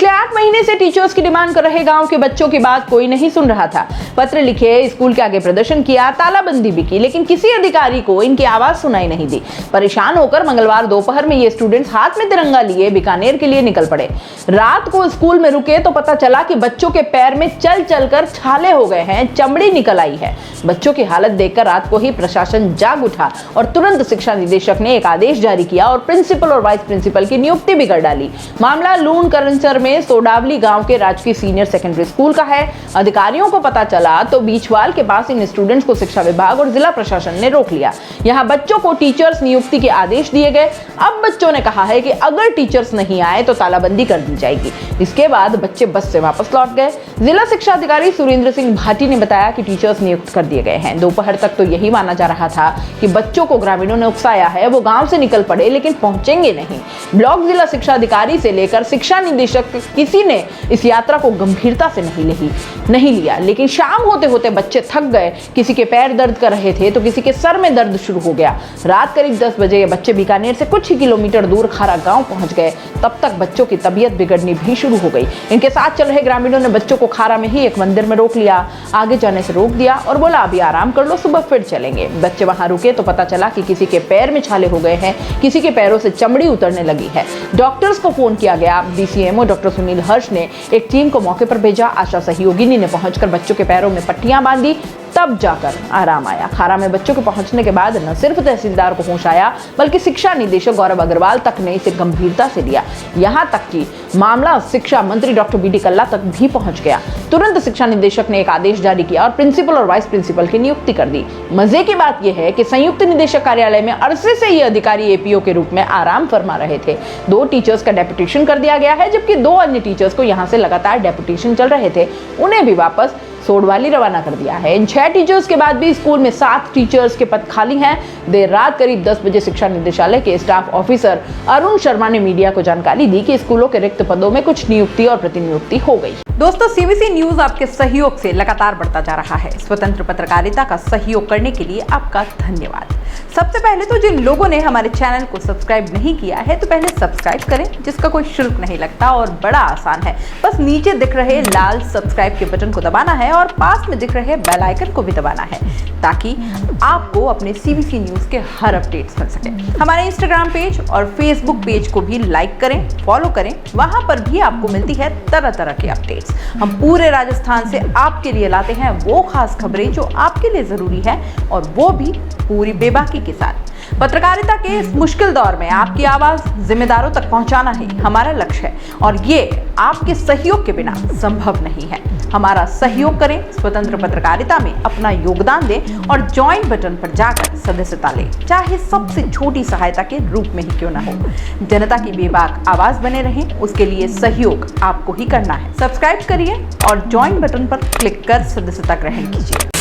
पिछले 8 महीने से टीचर्स की डिमांड कर रहे गांव के बच्चों की बात कोई नहीं सुन रहा था। पत्र लिखे, स्कूल के आगे प्रदर्शन किया, तालाबंदी भी की, लेकिन किसी अधिकारी को इनकी आवाज सुनाई नहीं दी। परेशान होकर मंगलवार दोपहर में ये स्टूडेंट्स हाथ में तिरंगा लिए बीकानेर के लिए निकल पड़े। रात को स्कूल में रुके तो पता चला कि बच्चों के पैर में चल चलकर छाले हो गए हैं, चमड़ी निकल आई है। बच्चों की हालत देखकर रात को ही प्रशासन जाग उठा और तुरंत शिक्षा निदेशक ने एक आदेश जारी किया और प्रिंसिपल और वाइस प्रिंसिपल की नियुक्ति भी कर डाली। मामला लूण करंचर में सोडावली गांव के राजकीय सीनियर सेकेंडरी स्कूल का है। अधिकारियों को पता चला तो बीचवाल के पास इन स्टूडेंट्स को शिक्षा विभाग और जिला प्रशासन ने रोक लिया। यहाँ बच्चों को टीचर्स नियुक्ति के आदेश दिए गए। अब बच्चों ने कहा है कि अगर टीचर्स नहीं आए तो तालाबंदी कर दी जाएगी। इसके बाद बच्चे बस से वापस लौट गए। जिला शिक्षा अधिकारी सुरेंद्र सिंह भाटी ने बताया कि टीचर्स नियुक्त कर दिए गए हैं। दोपहर तक तो यही माना जा रहा था कि बच्चों को ग्रामीणों ने उकसाया है, वो गांव से निकल पड़े लेकिन पहुंचेंगे नहीं। ब्लॉक जिला शिक्षा अधिकारी से लेकर शिक्षा निदेशक किसी ने इस यात्रा को गंभीरता से नहीं लिया। लेकिन शाम होते होते बच्चे थक गए। किसी के पैर दर्द कर रहे थे तो किसी के सर में दर्द शुरू हो गया। रात करीब 10 बजे ये बच्चे बीकानेर से कुछ ही किलोमीटर दूर खारा गांव पहुंच गए। तब तक बच्चों की तबीयत बिगड़नी भी शुरू हो गई। इनके साथ चल रहे ग्रामीणों ने बच्चों को खारा में ही एक मंदिर में रोक लिया, आगे जाने से रोक दिया और बोला अभी आराम कर लो, सुबह फिर चलेंगे। बच्चे वहां रुके तो पता चला कि किसी के पैर में छाले हो गए हैं, किसी के पैरों से चमड़ी उतरने लगी है। डॉक्टर्स को फोन किया गया। डीसीएमओ डॉक्टर सुनील हर्ष ने एक टीम को मौके पर भेजा। आशा सहयोगिनी ने पहुंचकर बच्चों के पैरों में पट्टियां बांधी, तब जाकर आराम आया। खारा में बच्चों के पहुंचने के बाद न सिर्फ तहसीलदार को होश आया बल्कि शिक्षा निदेशक गौरव अग्रवाल तक ने इसे गंभीरता से लिया। यहां तक कि मामला शिक्षा मंत्री डॉक्टर बीडी कल्ला तक भी पहुंच गया। तुरंत शिक्षा निदेशक ने एक आदेश जारी किया और प्रिंसिपल और वाइस प्रिंसिपल की नियुक्ति कर दी। मजे की बात यह है कि संयुक्त निदेशक कार्यालय में अरसे से ये अधिकारी एपीओ के रूप में आराम फरमा रहे थे। 2 टीचर्स का डेपुटेशन कर दिया गया है, जबकि 2 अन्य टीचर्स को यहां से लगातार डेपुटेशन चल रहे थे, उन्हें भी वापस सोडवाली रवाना कर दिया है। इन 6 टीचर्स के बाद भी स्कूल में 7 टीचर्स के पद खाली हैं। देर रात करीब 10 बजे शिक्षा निदेशालय के स्टाफ ऑफिसर अरुण शर्मा ने मीडिया को जानकारी दी कि स्कूलों के रिक्त पदों में कुछ नियुक्ति और प्रतिनियुक्ति हो गई। दोस्तों, सीबीसी न्यूज आपके सहयोग से लगातार बढ़ता जा रहा है। स्वतंत्र पत्रकारिता का सहयोग करने के लिए आपका धन्यवाद। सबसे पहले तो जिन लोगों ने हमारे चैनल को सब्सक्राइब नहीं किया है तो पहले सब्सक्राइब करें, जिसका कोई शुल्क नहीं लगता और बड़ा आसान है। बस नीचे दिख रहे लाल सब्सक्राइब के बटन को दबाना है और पास में दिख रहे बेल आइकन को भी दबाना है, ताकि आपको अपने सीबीसी न्यूज के हर अपडेट्स मिल सके। हमारे इंस्टाग्राम पेज और फेसबुक पेज को भी लाइक करें, फॉलो करें, वहां पर भी आपको मिलती है तरह तरह की अपडेट्स। हम पूरे राजस्थान से आपके लिए लाते हैं वो खास खबरें जो आपके लिए जरूरी है, और वो भी पूरी बेबाकी के साथ। पत्रकारिता के इस मुश्किल दौर में आपकी आवाज जिम्मेदारों तक पहुंचाना ही हमारा लक्ष्य है, और ये आपके सहयोग के बिना संभव नहीं है। हमारा सहयोग करें, स्वतंत्र पत्रकारिता में अपना योगदान दें और ज्वाइन बटन पर जाकर सदस्यता लें, चाहे सबसे छोटी सहायता के रूप में ही क्यों ना हो। जनता की बेबाक आवाज बने रहें, उसके लिए सहयोग आपको ही करना है। सब्सक्राइब करिए और ज्वाइन बटन पर क्लिक कर सदस्यता ग्रहण कीजिए।